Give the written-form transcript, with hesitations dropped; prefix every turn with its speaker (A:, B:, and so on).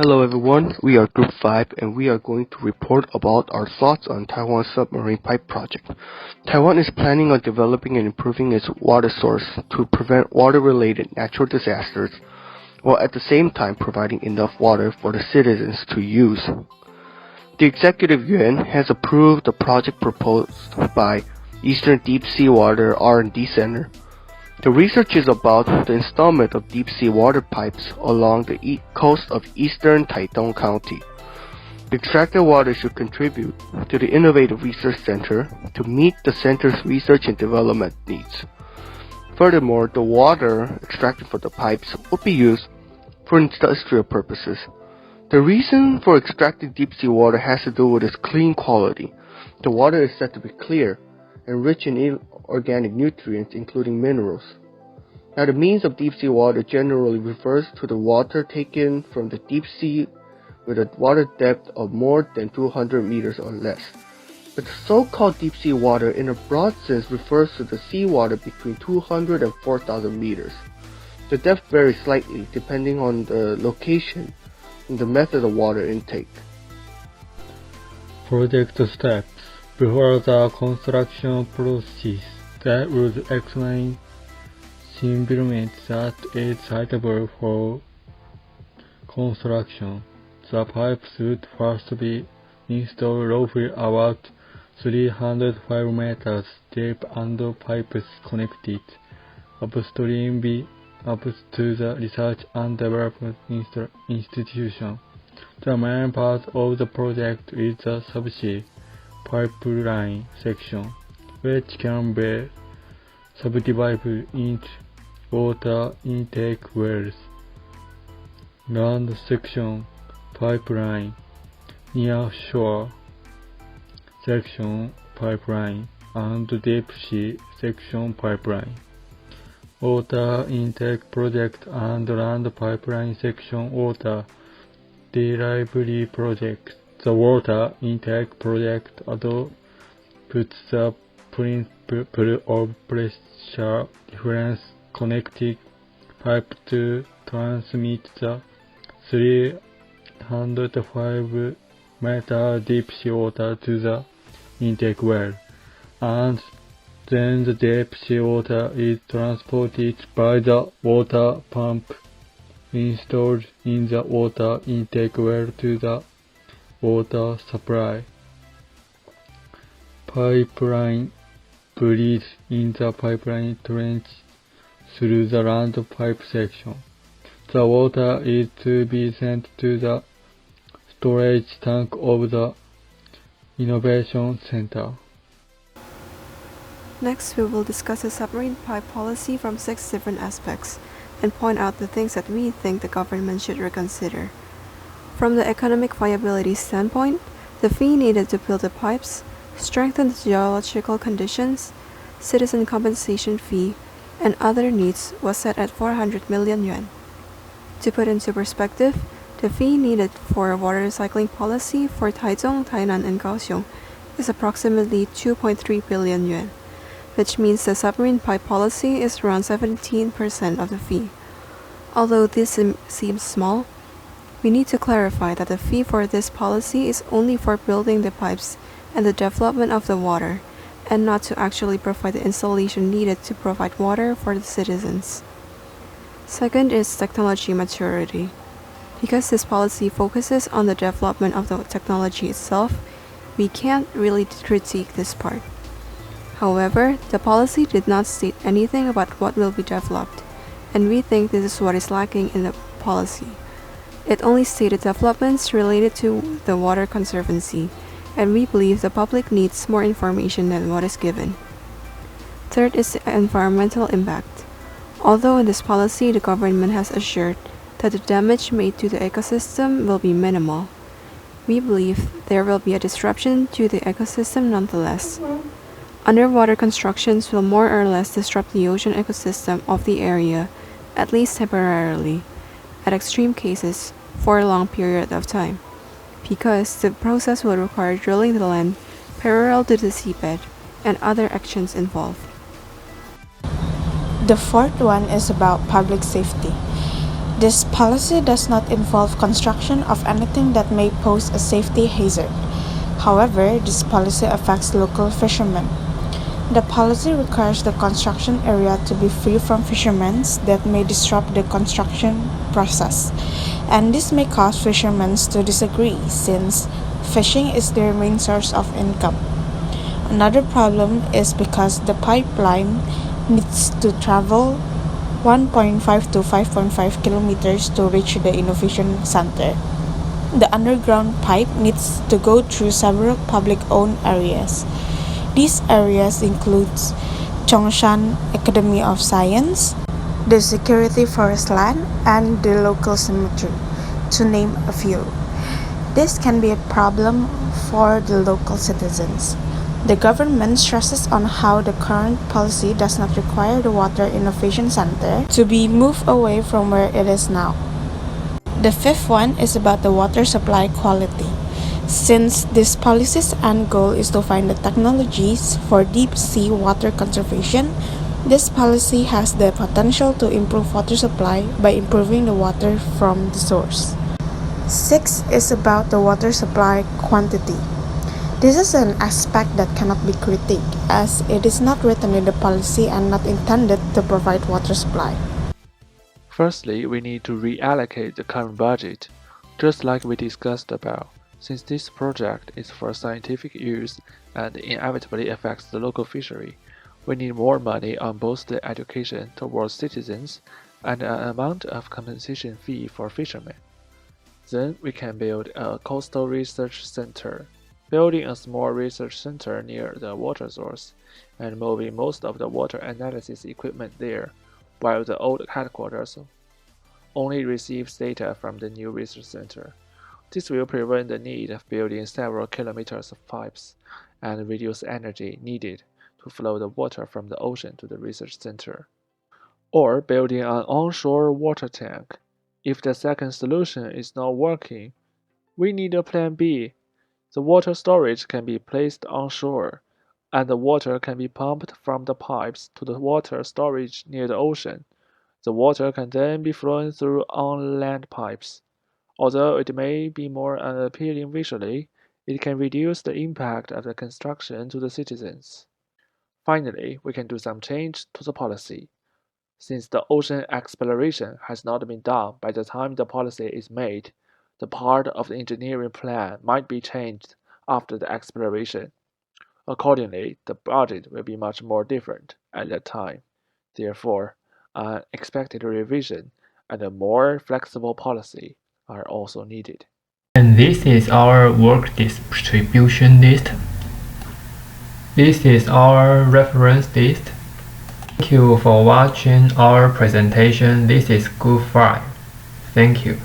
A: Hello everyone, we are Group 5 and we are going to report about our thoughts on Taiwan's submarine pipe project. Taiwan is planning on developing and improving its water source to prevent water-related natural disasters, while at the same time providing enough water for the citizens to use. The Executive Yuan has approved the project proposed by Eastern Deep Sea Water R&D Center. The research is about the installment of deep-sea water pipes along the coast of eastern Taitung County. The extracted water should contribute to the Innovative Research Center to meet the center's research and development needs. Furthermore, the water extracted from the pipes will be used for industrial purposes. The reason for extracting deep-sea water has to do with its clean quality. The water is said to be clear and rich in organic nutrients, including minerals. Now, the means of deep-sea water generally refers to the water taken from the deep sea with a water depth of more than 200 meters or less. But the so-called deep-sea water in a broad sense refers to the seawater between 200 and 4,000 meters. The depth varies slightly depending on the location and the method of water intake.
B: Project steps before the construction process that would explain the environment that is suitable for construction. The pipes would first be installed roughly about 305 meters deep and pipes connected upstream up to the Research and Development Institution. The main part of the project is the subsea pipeline section, which can be subdivided into water intake wells, land section pipeline, near shore section pipeline, and deep sea section pipeline. Water intake project and land pipeline section water delivery project. The water intake project puts the principle of pressure difference connecting pipe to transmit the 305 meter deep sea water to the intake well, and then the deep sea water is transported by the water pump installed in the water intake well to the water supply. Pipeline breathes in the pipeline trench through the land pipe section. The water is to be sent to the storage tank of the Innovation Center.
C: Next, we will discuss the submarine pipe policy from 6 different aspects and point out the things that we think the government should reconsider. From the economic viability standpoint, the fee needed to build the pipes, strengthen the geological conditions, citizen compensation fee, and other needs was set at 400 million yuan. To put into perspective, the fee needed for a water recycling policy for Taichung, Tainan, and Kaohsiung is approximately 2.3 billion yuan, which means the submarine pipe policy is around 17% of the fee. Although this seems small, we need to clarify that the fee for this policy is only for building the pipes and the development of the water, and not to actually provide the installation needed to provide water for the citizens. Second is technology maturity. Because this policy focuses on the development of the technology itself, we can't really critique this part. However, the policy did not state anything about what will be developed, and we think this is what is lacking in the policy. It only stated developments related to the water conservancy, and we believe the public needs more information than what is given. Third is the environmental impact. Although in this policy the government has assured that the damage made to the ecosystem will be minimal, we believe there will be a disruption to the ecosystem nonetheless. Underwater constructions will more or less disrupt the ocean ecosystem of the area, at least temporarily, at extreme cases, for a long period of time, because the process will require drilling the land parallel to the seabed and other actions involved.
D: The fourth one is about public safety. This policy does not involve construction of anything that may pose a safety hazard. However, this policy affects local fishermen. The policy requires the construction area to be free from fishermen that may disrupt the construction process, and this may cause fishermen to disagree since fishing is their main source of income. Another problem is because the pipeline needs to travel 1.5 to 5.5 kilometers to reach the innovation center. The underground pipe needs to go through several public-owned areas. These areas include Zhongshan Academy of Science, the Security Forest Land, and the local cemetery, to name a few. This can be a problem for the local citizens. The government stresses on how the current policy does not require the Water Innovation Center to be moved away from where it is now. The fifth one is about the water supply quality. Since this policy's end goal is to find the technologies for deep sea water conservation, this policy has the potential to improve water supply by improving the water from the source. 6 is about the water supply quantity. This is an aspect that cannot be critiqued, as it is not written in the policy and not intended to provide water supply.
E: Firstly, we need to reallocate the current budget, just like we discussed above. Since this project is for scientific use and inevitably affects the local fishery, we need more money on both the education towards citizens and an amount of compensation fee for fishermen. Then we can build a coastal research center, building a small research center near the water source and moving most of the water analysis equipment there, while the old headquarters only receives data from the new research center. This will prevent the need of building several kilometers of pipes and reduce energy needed to flow the water from the ocean to the research center. Or building an onshore water tank. If the second solution is not working, we need a plan B. The water storage can be placed onshore, and the water can be pumped from the pipes to the water storage near the ocean. The water can then be flown through on-land pipes. Although it may be more unappealing visually, it can reduce the impact of the construction to the citizens. Finally, we can do some change to the policy. Since the ocean exploration has not been done by the time the policy is made, the part of the engineering plan might be changed after the exploration. Accordingly, the budget will be much more different at that time. Therefore, an expected revision and a more flexible policy are also needed.
F: And this is our work distribution list. This is our reference list. Thank you for watching our presentation. This is Group 5. Thank you.